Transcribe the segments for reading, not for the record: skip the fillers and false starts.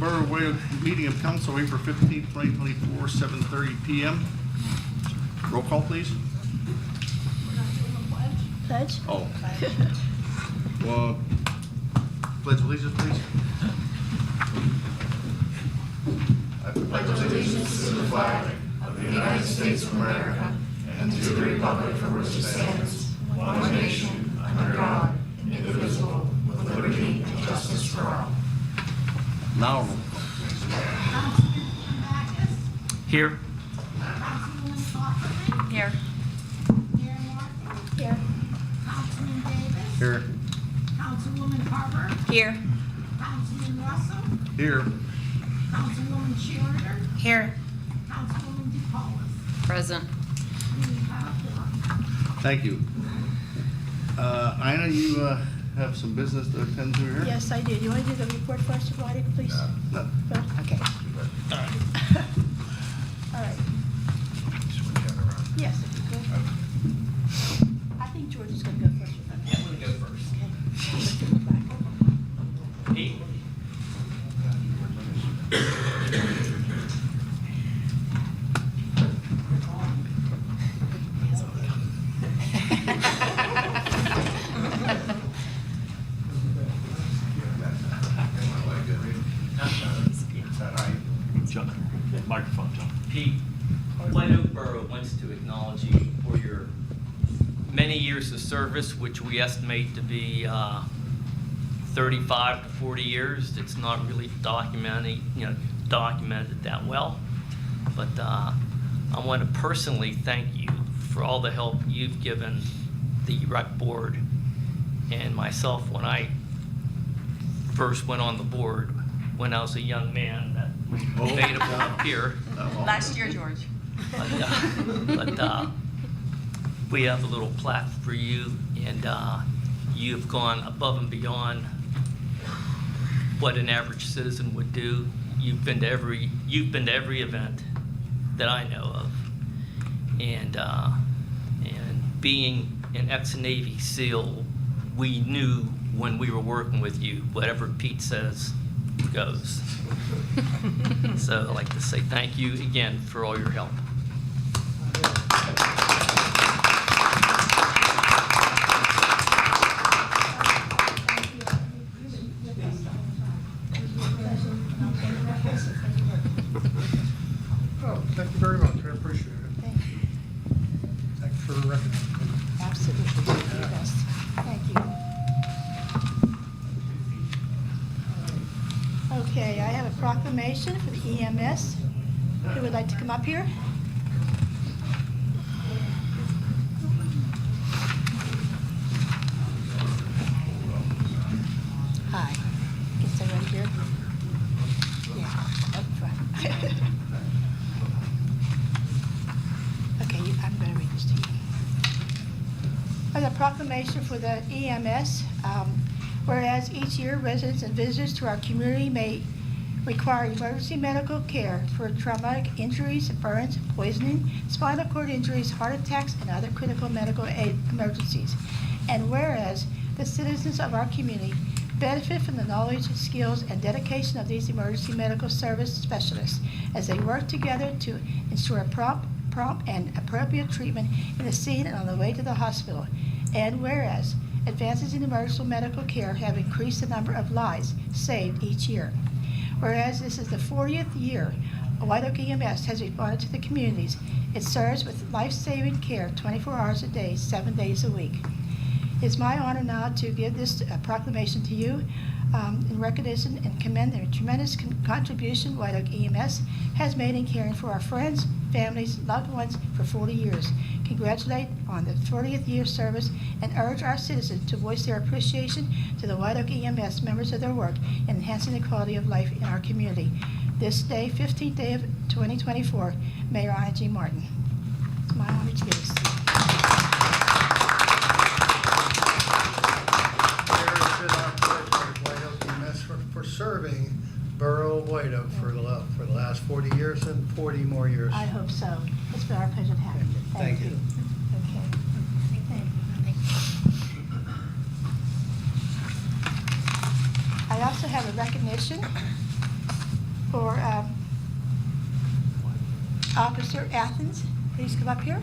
Borough Way meeting of council, April 15th, 2024, 7:30 p.m. Roll call, please. Pledge? Oh. Well, pledge allegiance, please. I pledge allegiance to the flag of the United States of America and to the republic for which it stands, one nation, under God, indivisible, with liberty and justice for all. Now, roll call. Councilman Backus? Here. Councilwoman Coughlin? Here. Mayor Martin? Here. Councilman Davis? Here. Councilwoman Carver? Here. Councilman Russell? Here. Councilwoman Schroeder? Here. Councilwoman DePaula? Present. We have one. Thank you. Ina, you have some business to attend to here? Yes, I do. You want to do the report first, Roddy, please? No. Good? Okay. All right. Yes, if you could. I think George is going to go first. I'm going to go first. Okay. Pete? Microphone, John. Pete, White Oak Borough wants to acknowledge you for your many years of service, which we estimate to be 35 to 40 years. It's not really documented that well, but I want to personally thank you for all the help you've given the rec board and myself when I first went on the board when I was a young man that was debatable up here. Last year, George. But we have a little plaque for you, and you've gone above and beyond what an average citizen would do. You've been to every event that I know of, and being an ex-Navy SEAL, we knew when we were working with you, whatever Pete says goes. So I'd like to say thank you again for all your help. Oh, thank you very much. I appreciate it. Thank you. Thanks for recognizing me. Absolutely. You do your best. Thank you. Okay, I have a proclamation for the EMS. Who would like to come up here? Hi. You can stay right here. Yeah, up front. Okay, I'm going to read this to you. As a proclamation for the EMS, whereas each year residents and visitors to our community may require emergency medical care for traumatic injuries, burns, poisoning, spinal cord injuries, heart attacks, and other critical medical emergencies. And whereas the citizens of our community benefit from the knowledge, skills, and dedication of these emergency medical service specialists as they work together to ensure prompt and appropriate treatment in the scene and on the way to the hospital. And whereas advances in emergency medical care have increased the number of lives saved each year. Whereas this is the 40th year White Oak EMS has responded to the communities it serves with life-saving care 24 hours a day, 7 days a week. It's my honor now to give this proclamation to you in recognition and commend the tremendous contribution White Oak EMS has made in caring for our friends, families, loved ones for 40 years. Congratulate on the 40th year service and urge our citizens to voice their appreciation to the White Oak EMS members of their work in enhancing the quality of life in our community. This day, 15th day of 2024, Mayor Ina G. Martin. It's my honor to give this to you. Mayor, it's been our pleasure, White Oak EMS, for serving Borough White Oak for the last 40 years and 40 more years. I hope so. It's been our pleasure to have you. Thank you. Okay. Thank you. I also have a recognition for Officer Athens. Please come up here.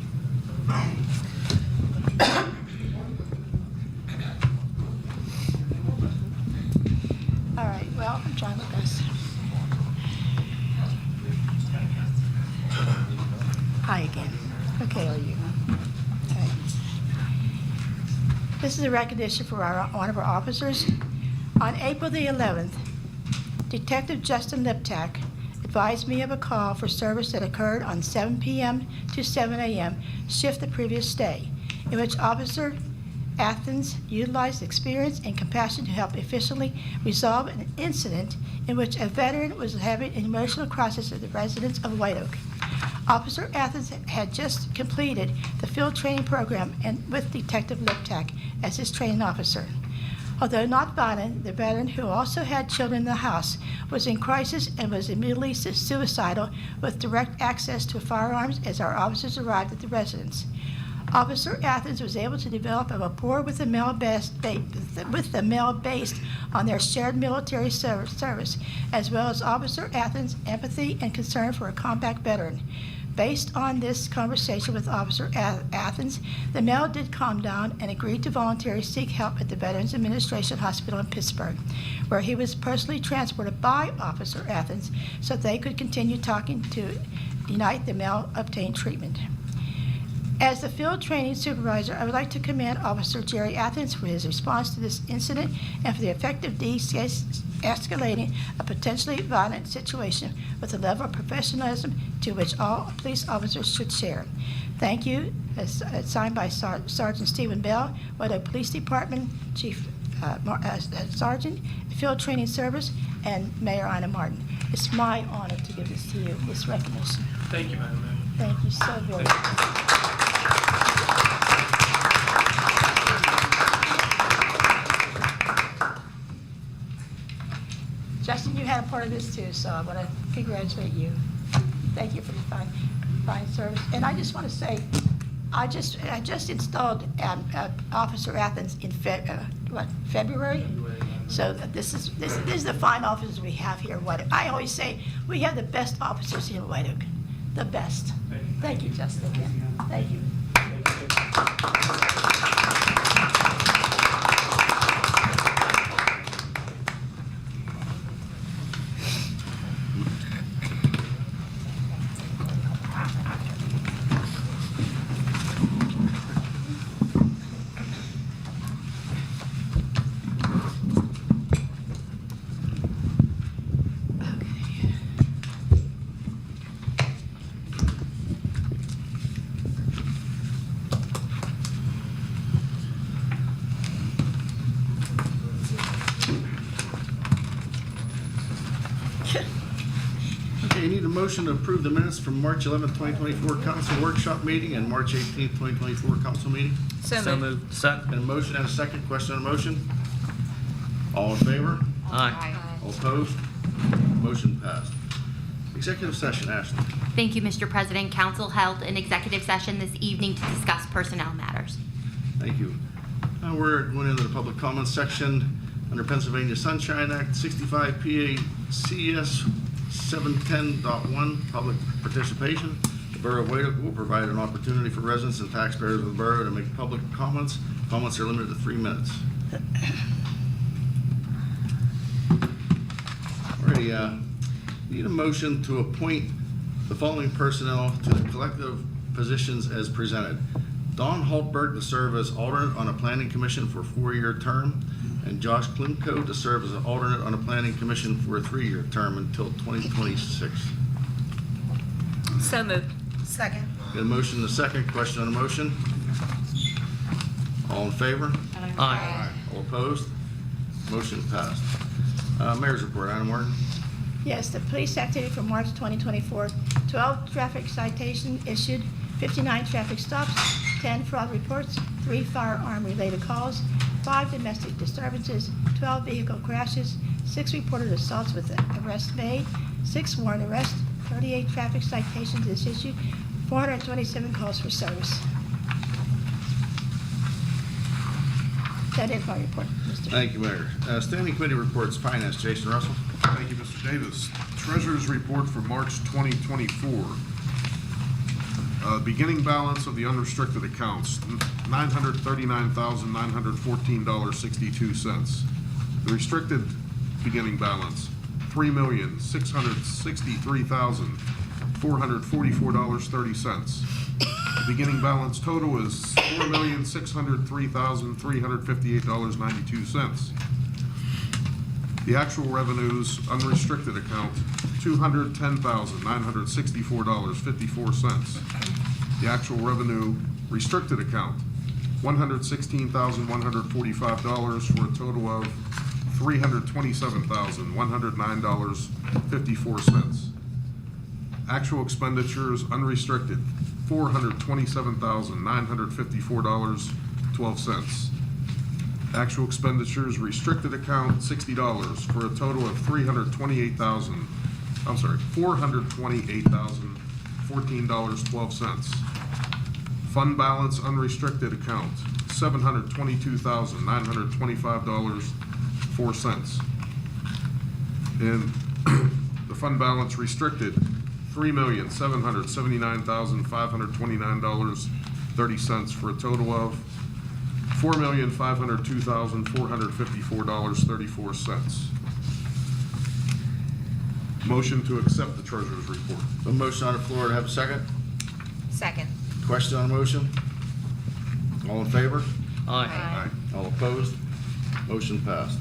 All right, well, I'm trying my best. Hi again. Okay, are you? Okay. This is a recognition for one of our officers. On April the 11th, Detective Justin Liptak advised me of a call for service that occurred on 7 p.m. to 7 a.m. shift the previous day, in which Officer Athens utilized experience and compassion to help efficiently resolve an incident in which a veteran was having an emotional crisis at the residence of White Oak. Officer Athens had just completed the field training program and with Detective Liptak as his training officer. Although not violent, the veteran, who also had children in the house, was in crisis and was immediately suicidal with direct access to firearms as our officers arrived at the residence. Officer Athens was able to develop a rapport with the male based on their shared military service, as well as Officer Athens' empathy and concern for a combat veteran. Based on this conversation with Officer Athens, the male did calm down and agreed to voluntarily seek help at the Veterans Administration Hospital in Pittsburgh, where he was personally transported by Officer Athens so they could continue talking to unite the male obtain treatment. As the field training supervisor, I would like to commend Officer Jerry Athens for his response to this incident and for the effective de-escalating a potentially violent situation with a level of professionalism to which all police officers should share. Thank you, signed by Sergeant Stephen Bell, White Oak Police Department, Chief Sergeant, Field Training Service, and Mayor Ina Martin. It's my honor to give this to you, this recognition. Thank you, Madam Mayor. Thank you so very much. Justin, you had a part of this too, so I want to congratulate you. Thank you for your fine service. And I just want to say, I just installed Officer Athens in February. So this is the fine officers we have here at White Oak. I always say we have the best officers here at White Oak, the best. Thank you, Justin. Thank you. Okay, you need a motion to approve the minutes from March 11th, 2024 council workshop meeting and March 18th, 2024 council meeting. So moved. Second. And a motion and a second. Question on the motion? All in favor? Aye. All opposed? Motion passed. Executive session, Ashley. Thank you, Mr. President. Council held an executive session this evening to discuss personnel matters. Thank you. Now we're going into the public comments section under Pennsylvania Sunshine Act, 65 PACS 710.1, public participation. The Borough of White Oak will provide an opportunity for residents and taxpayers of the borough to make public comments. Comments are limited to 3 minutes. Alrighty, need a motion to appoint the following personnel to the collective positions as presented. Don Haltberg to serve as alternate on a planning commission for a 4-year term, and Josh Klimko to serve as an alternate on a planning commission for a 3-year term until 2026. So moved. Second. Got a motion and a second. Question on the motion? All in favor? Aye. All opposed? Motion passed. Mayor's report, Ina Martin. Yes, the police activity for March 2024, 12 traffic citations issued, 59 traffic stops, 10 fraud reports, 3 firearm-related calls, 5 domestic disturbances, 12 vehicle crashes, 6 reported assaults with arrests made, 6 warrant arrests, 38 traffic citations is issued, 427 calls for service. That is my report, Mr. Thank you, Mayor. Standing committee reports, Finance, Jason Russell. Thank you, Mr. Davis. Treasurer's Report for March 2024. Beginning balance of the unrestricted accounts, $939,914.62. The restricted beginning balance, $3,663,444.30. The beginning balance total is $4,603,358.92. The actual revenues, unrestricted account, $210,964.54. The actual revenue, restricted account, $116,145 for a total of $327,109.54. Actual expenditures, unrestricted, $427,954.12. Actual expenditures, restricted account, $60 for a total of $428,014.12. Fund balance, unrestricted account, $722,925.04. And the fund balance restricted, $3,779,529.30 for a total of $4,502,454.34. Motion to accept the treasurer's report. A motion on the floor to have a second? Second. Question on the motion? All in favor? Aye. All opposed? Motion passed.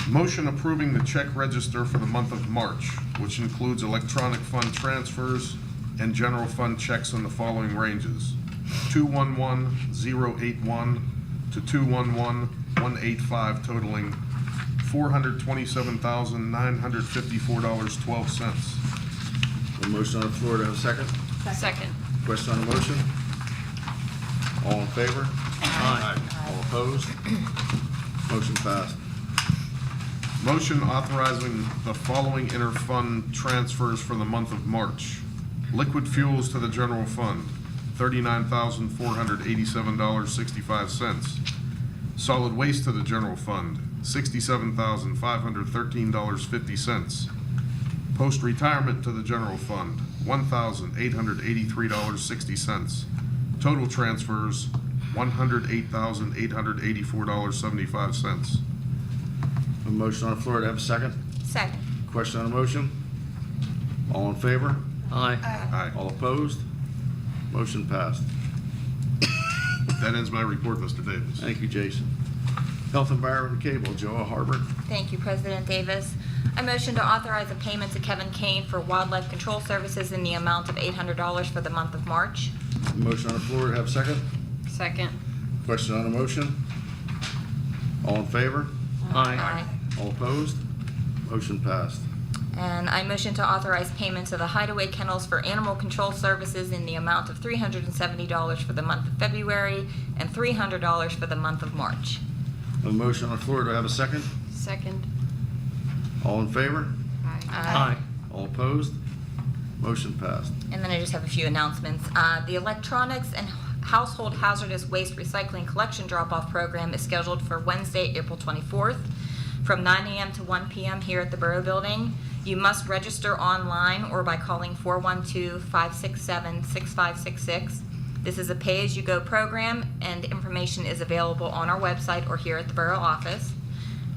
Motion approving the check register for the month of March, which includes electronic fund transfers and general fund checks in the following ranges: 211-081 to 211-185, totaling $427,954.12. A motion on the floor to have a second? Second. Question on the motion? All in favor? Aye. All opposed? Motion passed. Motion authorizing the following inter-fund transfers for the month of March. Liquid fuels to the general fund, $39,487.65. Solid waste to the general fund, $67,513.50. Post-retirement to the general fund, $1,883.60. Total transfers, $108,884.75. A motion on the floor to have a second? Second. Question on the motion? All in favor? Aye. Aye. All opposed? Motion passed. That ends my report, Mr. Davis. Thank you, Jason. Health, Environment, and Cable, Joa Harbert. Thank you, President Davis. I motion to authorize a payment to Kevin Kane for wildlife control services in the amount of $800 for the month of March. A motion on the floor to have a second? Second. Question on the motion? All in favor? Aye. All opposed? Motion passed. And I motion to authorize payment to the Hideaway Kennels for animal control services in the amount of $370 for the month of February and $300 for the month of March. A motion on the floor to have a second? Second. All in favor? Aye. All opposed? Motion passed. And then I just have a few announcements. The electronics and household hazardous waste recycling collection drop-off program is scheduled for Wednesday, April 24th from 9 a.m. to 1 p.m. here at the Borough Building. You must register online or by calling 412-567-6566. This is a pay-as-you-go program, and information is available on our website or here at the Borough office.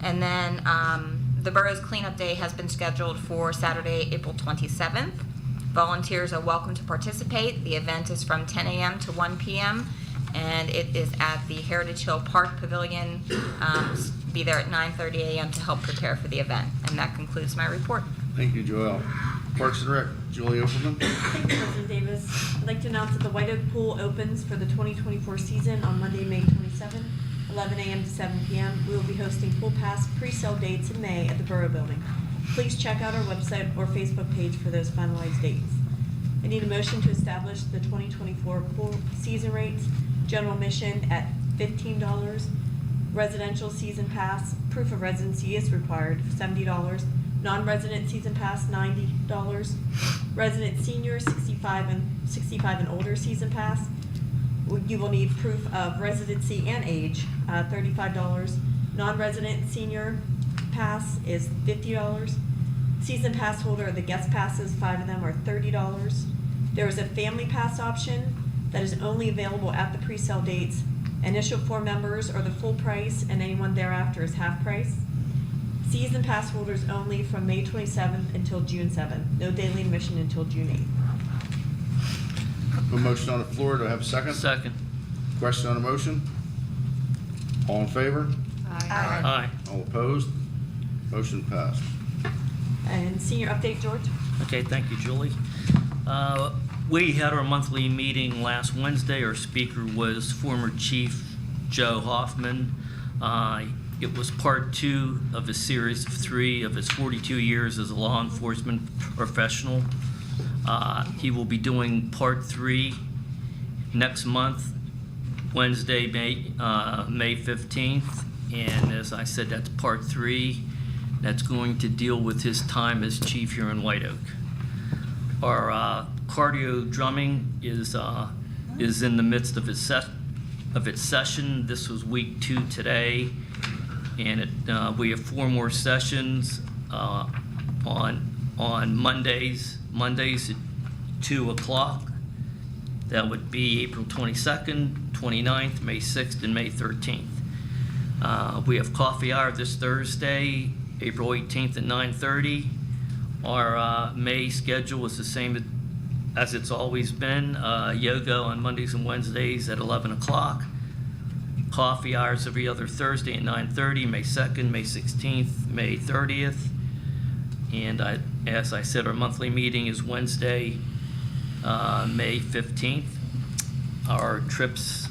And then the Borough's Cleanup Day has been scheduled for Saturday, April 27th. Volunteers are welcome to participate. The event is from 10 a.m. to 1 p.m. and it is at the Heritage Hill Park Pavilion. Be there at 9:30 a.m. to help prepare for the event. And that concludes my report. Thank you, Joelle. Parks and Rec, Julie Overman. Thank you, President Davis. I'd like to announce that the White Oak Pool opens for the 2024 season on Monday, May 27, 11 a.m. to 7 p.m. We will be hosting pool pass pre-sale dates in May at the Borough Building. Please check out our website or Facebook page for those finalized dates. I need a motion to establish the 2024 pool season rates. General admission at $15. Residential season pass, proof of residency is required, $70. Non-resident season pass, $90. Resident senior, 65 and older season pass. You will need proof of residency and age, $35. Non-resident senior pass is $50. Season pass holder, the guest passes, 5 of them are $30. There is a family pass option that is only available at the pre-sale dates. Initial 4 members are the full price, and anyone thereafter is half price. Season pass holders only from May 27th until June 7th. No daily admission until June 8th. A motion on the floor, do I have a second? Second. Question on the motion? All in favor? Aye. All opposed? Motion passed. And senior update, George? Okay, thank you, Julie. We had our monthly meeting last Wednesday. Our speaker was former Chief Joe Hoffman. It was part 2 of a series of 3 of his 42 years as a law enforcement professional. He will be doing part 3 next month, Wednesday, May 15th. And as I said, that's part 3. That's going to deal with his time as chief here in White Oak. Our cardio drumming is in the midst of its session. This was week 2 today, and we have 4 more sessions on Mondays at 2 o'clock. That would be April 22nd, 29th, May 6th, and May 13th. We have coffee hour this Thursday, April 18th at 9:30. Our May schedule is the same as it's always been. Yoga on Mondays and Wednesdays at 11 o'clock. Coffee hours every other Thursday at 9:30, May 2nd, May 16th, May 30th. And as I said, our monthly meeting is Wednesday, May 15th. Our trips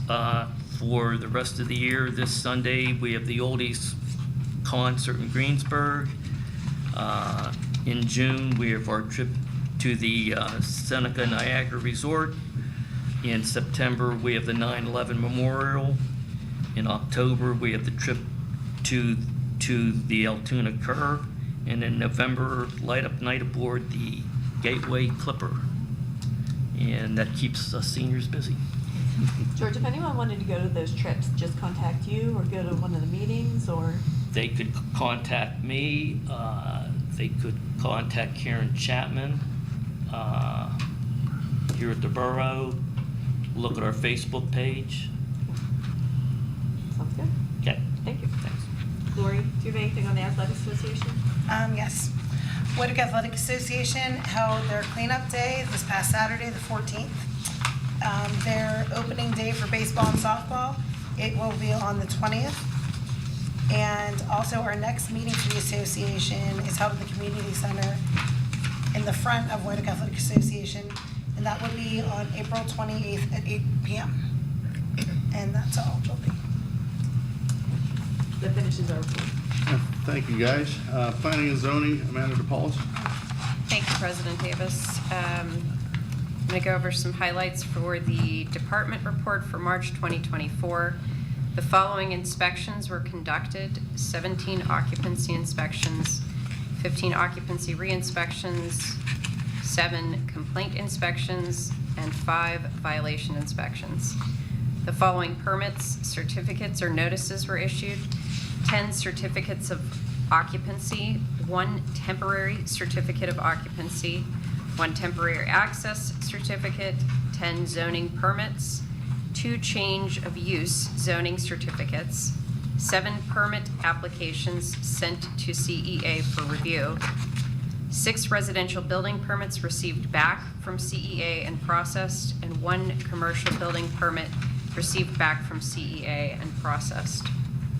for the rest of the year, this Sunday, we have the Oldies concert in Greensburg. In June, we have our trip to the Seneca Niagara Resort. In September, we have the 9/11 Memorial. In October, we have the trip to the Altoona Curve. And in November, light up night aboard the Gateway Clipper. And that keeps us seniors busy. George, if anyone wanted to go to those trips, just contact you or go to one of the meetings, or? They could contact me. They could contact Karen Chapman here at the Borough. Look at our Facebook page. Sounds good. Okay. Thank you. Thanks. Lori, do you have anything on the Athletic Association? Yes. White Oak Athletic Association held their cleanup day this past Saturday, the 14th. Their opening day for baseball and softball, it will be on the 20th. And also our next meeting for the association is held at the community center in the front of White Oak Athletic Association. And that will be on April 28th at 8 p.m. And that's all, Julie. That finishes our report. Thank you, guys. Planning and zoning, Amanda DePaulis. Thank you, President Davis. I'm going to go over some highlights for the department report for March 2024. The following inspections were conducted: 17 occupancy inspections, 15 occupancy re-inspections, 7 complaint inspections, and 5 violation inspections. The following permits, certificates, or notices were issued: 10 certificates of occupancy, 1 temporary certificate of occupancy, 1 temporary access certificate, 10 zoning permits, 2 change of use zoning certificates, 7 permit applications sent to CEA for review, 6 residential building permits received back from CEA and processed, and 1 commercial building permit received back from CEA and processed.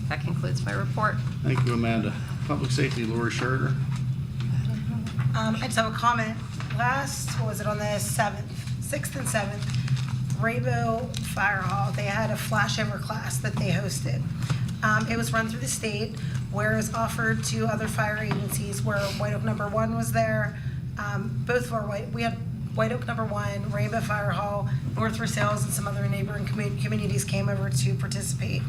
That concludes my report. Thank you, Amanda. Public safety, Lori Schroeder. I just have a comment. What was it, on the 6th and 7th, Rainbow Fire Hall, they had a flashover class that they hosted. It was run through the state, where it was offered to other fire agencies, where White Oak number 1 was there. Both of our we had White Oak number 1, Rainbow Fire Hall, North Versailles, and some other neighboring communities came over to participate.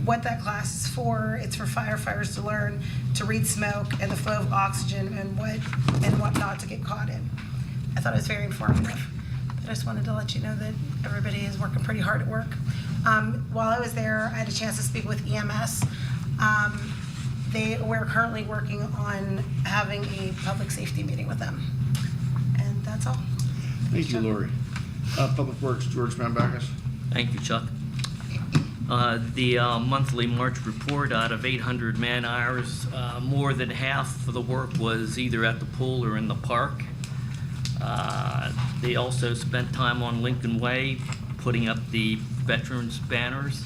What that class is for, it's for firefighters to learn to read smoke and the flow of oxygen and what not to get caught in. I thought it was very informative. But I just wanted to let you know that everybody is working pretty hard at work. While I was there, I had a chance to speak with EMS. we're currently working on having a public safety meeting with them. And that's all. Thank you, Lori. Public Works, George Mambakis. Thank you, Chuck. The monthly March report, out of 800 man hours, more than half of the work was either at the pool or in the park. They also spent time on Lincoln Way, putting up the veterans banners.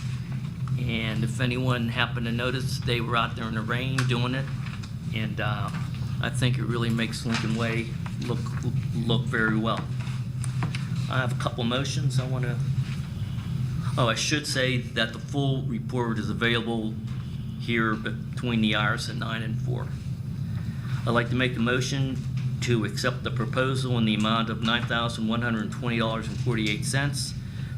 And if anyone happened to notice, they were out there in the rain doing it. And I think it really makes Lincoln Way look very well. I have a couple motions I want to... Oh, I should say that the full report is available here between the hours of 9 and 4. I'd like to make a motion to accept the proposal in the amount of $9,120.48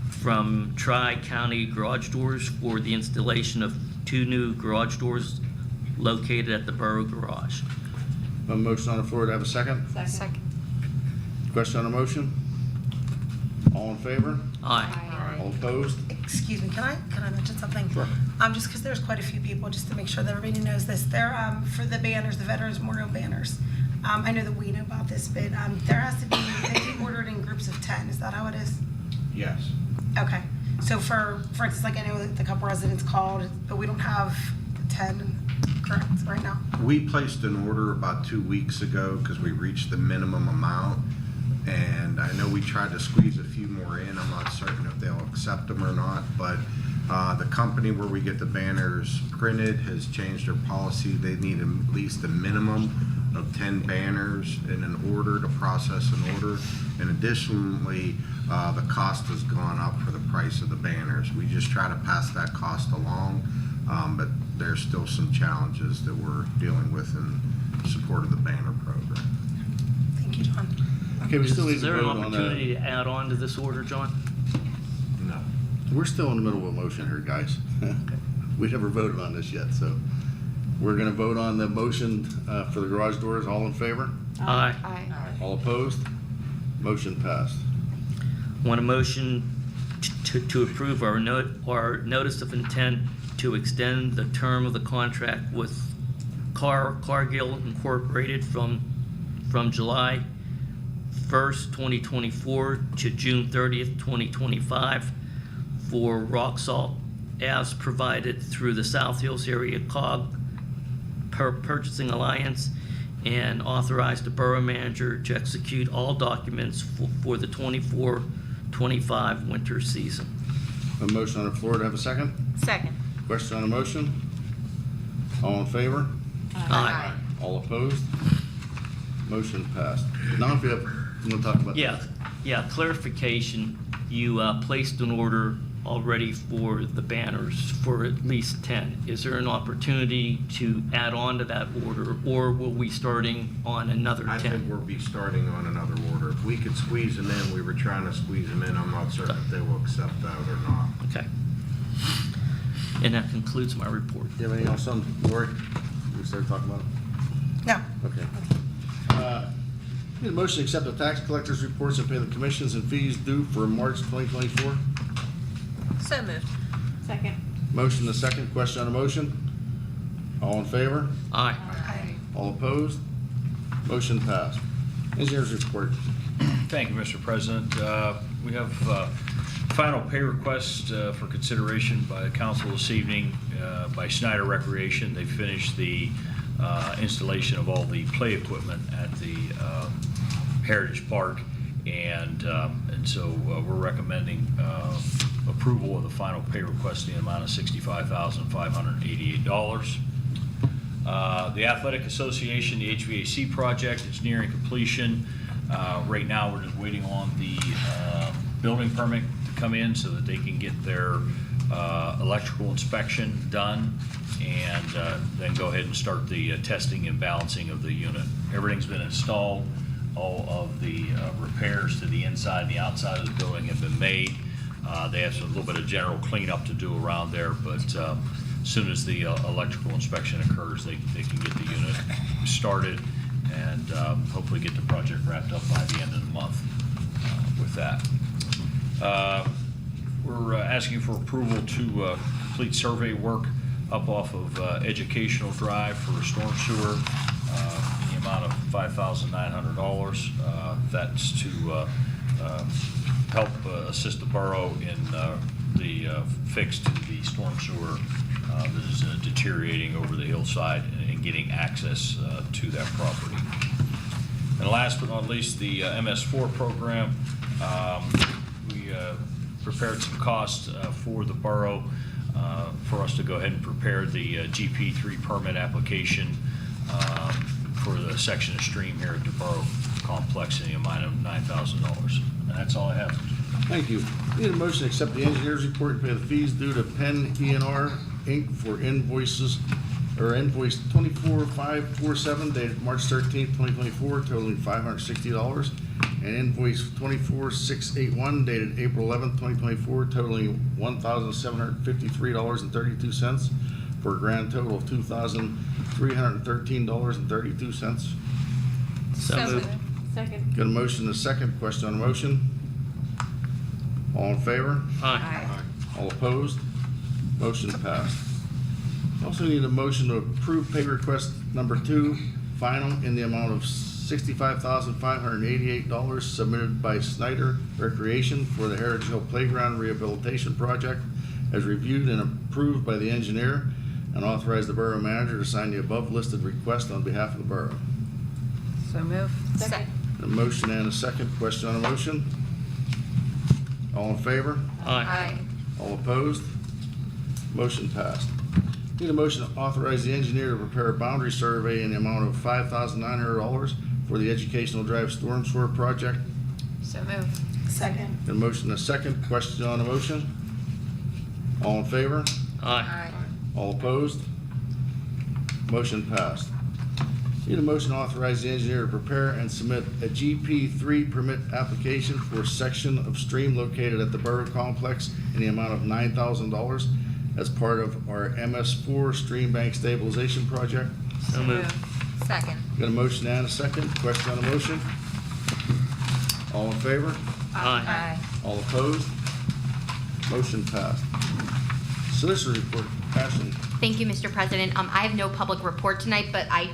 from Tri-County Garage Doors for the installation of 2 new garage doors located at the Borough Garage. A motion on the floor, to have a second? Second. Question on the motion? All in favor? Aye. All opposed? Excuse me, can I mention something? Sure. Just because there's quite a few people, just to make sure that everybody knows this. They're, for the banners, the Veterans Memorial banners. I know that we know about this, but there has to be, they be ordered in groups of 10. Is that how it is? Yes. Okay. So for instance, like I know that the couple residents called, but we don't have 10, correct, right now? We placed an order about 2 weeks ago because we reached the minimum amount. And I know we tried to squeeze a few more in. I'm not certain if they'll accept them or not, but the company where we get the banners printed has changed their policy. They need at least a minimum of 10 banners in an order to process an order. And additionally, the cost has gone up for the price of the banners. We just try to pass that cost along, but there's still some challenges that we're dealing with in support of the banner program. Thank you, John. Okay, we still need Is to there an vote on opportunity that. to add on to this order, John? No. We're still in the middle of a motion here, guys. We never voted on this yet, so we're gonna vote on the motion for the garage doors. All in favor? Aye. All opposed? Motion passed. Want a motion to approve our notice of intent to extend the term of the contract with Cargill Incorporated from July 1st, 2024 to June 30th, 2025 for rock salt as provided through the South Hills Area COG Purchasing Alliance, and authorize the borough manager to execute all documents for the 24-25 winter season. A motion on the floor, to have a second? Second. Question on the motion? All in favor? Aye. All opposed? Motion passed. Now if you want to talk about Yeah, that. clarification. You placed an order already for the banners for at least 10. Is there an opportunity to add on to that order, or will we starting on another 10? I think we'll be starting on another order. If we could squeeze them in, we were trying to squeeze them in. I'm not certain if they will accept that or not. Okay. And that concludes my report. Do you have anything else on, Lori? We started talking about it? No. Okay. Need a motion to accept the tax collector's reports and pay the commissions and fees due for March 2024. So moved. Second. Motion the second. Question on the motion? All in favor? Aye. All opposed? Motion passed. Engineers report. Thank you, Mr. President. We have final pay request for consideration by the council this evening by Snyder Recreation. They finished the installation of all the play equipment at the Heritage Park, and so we're recommending approval of the final pay request in the amount of $65,588. The Athletic Association, the HVAC project, is nearing completion. Right now, we're just waiting on the building permit to come in so that they can get their electrical inspection done, and then go ahead and start the testing and balancing of the unit. Everything's been installed. All of the repairs to the inside and the outside of the building have been made. They have a little bit of general cleanup to do around there, but as soon as the electrical inspection occurs, they can get the unit started and hopefully get the project wrapped up by the end of the month with that. We're asking for approval to complete survey work up off of Educational Drive for storm sewer, in the amount of $5,900. That's to help assist the borough in the fix to the storm sewer that is deteriorating over the hillside and getting access to that property. And last but not least, the MS4 program. We prepared some costs for the borough for us to go ahead and prepare the GP3 permit application for the section of stream here at the Borough Complex in the amount of $9,000. And that's all I have. Thank you. Need a motion to accept the engineer's report and pay the fees due to Penn E&R Inc. for invoice 24547 dated March 13th, 2024, totaling $560, and invoice 24681 dated April 11th, 2024, totaling $1,753.32, for a grand total of $2,313.32. So moved. Second. Got a motion and a second. Question on the motion? All in favor? Aye. All opposed? Motion passed. Also need a motion to approve pay request number 2, final, in the amount of $65,588 submitted by Snyder Recreation for the Heritage Hill Playground Rehabilitation Project, as reviewed and approved by the engineer, and authorize the borough manager to sign the above listed request on behalf of the borough. So move. Second. A motion and a second. Question on the motion? All in favor? Aye. All opposed? Motion passed. Need a motion to authorize the engineer to prepare a boundary survey in the amount of $5,900 for the Educational Drive Storm Sewer Project. So move. Second. A motion and a second. Question on the motion? All in favor? Aye. All opposed? Motion passed. Need a motion to authorize the engineer to prepare and submit a GP3 permit application for a section of stream located at the Borough Complex in the amount of $9,000 as part of our MS4 Stream Bank Stabilization Project. So moved. Second. Got a motion and a second. Question on the motion? All in favor? Aye. All opposed? Motion passed. Solicitor report. Ashley. Thank you, Mr. President. I have no public report tonight, but I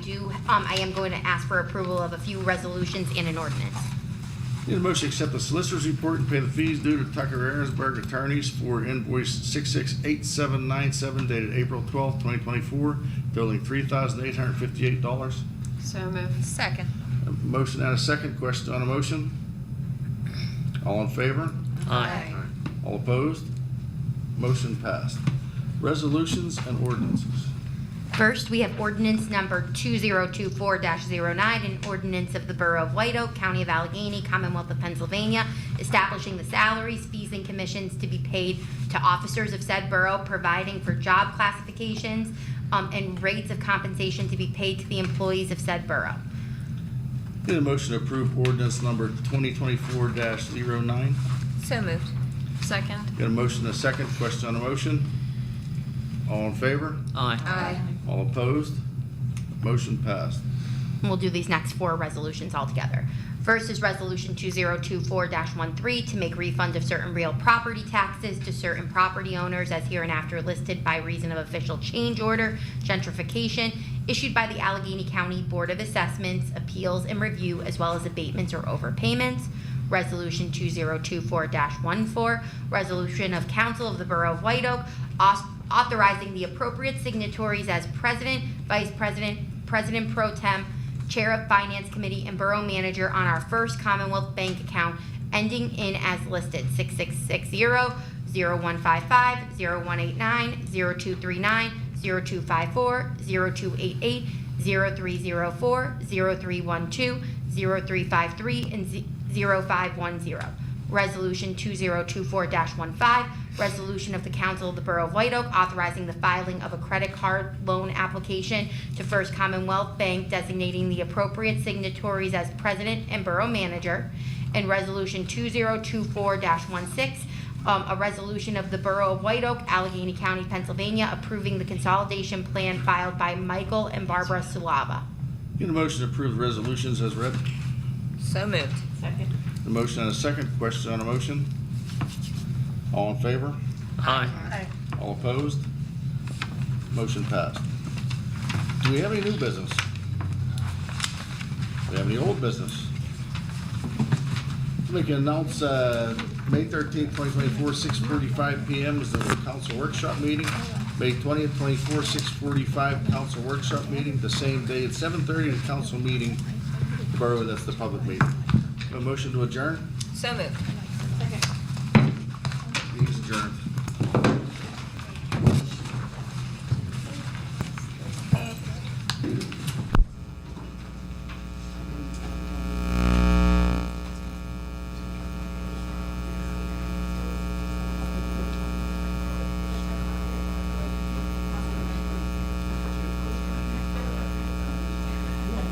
am going to ask for approval of a few resolutions and an ordinance. Need a motion to accept the solicitor's report and pay the fees due to Tucker Aaronsburg Attorneys for invoice 668797 dated April 12th, 2024, totaling $3,858. So move. Second. A motion and a second. Question on a motion? All in favor? Aye. All opposed? Motion passed. Resolutions and ordinances. First, we have ordinance number 2024-09, an ordinance of the Borough of White Oak, County of Allegheny, Commonwealth of Pennsylvania, establishing the salaries, fees, and commissions to be paid to officers of said borough, providing for job classifications, and rates of compensation to be paid to the employees of said borough. Need a motion to approve ordinance number 2024-09. So moved. Second. Got a motion and a second. Question on the motion? All in favor? Aye. All opposed? Motion passed. And we'll do these next 4 resolutions all together. First is Resolution 2024-13 to make refund of certain real property taxes to certain property owners as hereinafter listed by reason of official change order, gentrification, issued by the Allegheny County Board of Assessments, Appeals and Review, as well as abatements or overpayments. Resolution 2024-14, resolution of Council of the Borough of White Oak authorizing the appropriate signatories as President, Vice President, President Pro Tem, Chair of Finance Committee, and Borough Manager on our First Commonwealth Bank account ending in as listed 6660-0155, 0189, 0239, 0254, 0288, 0304, 0312, 0353, and 0510. Resolution 2024-15, resolution of the Council of the Borough of White Oak authorizing the filing of a credit card loan application to First Commonwealth Bank designating the appropriate signatories as President and Borough Manager. And Resolution 2024-16, a resolution of the Borough of White Oak, Allegheny County, Pennsylvania, approving the consolidation plan filed by Michael and Barbara Sulava. Need a motion to approve the resolutions as read. So moved. Second. A motion and a second. Question on a motion? All in favor? Aye. Aye. All opposed? Motion passed. Do we have any new business? Do we have any old business? We can announce, May 13th, 2024, 6:45 PM is the council workshop meeting. May 20th, 24, 6:45 council workshop meeting. The same day at 7:30, the council meeting, Borough, that's the public meeting. A motion to adjourn? So moved. Meeting's adjourned.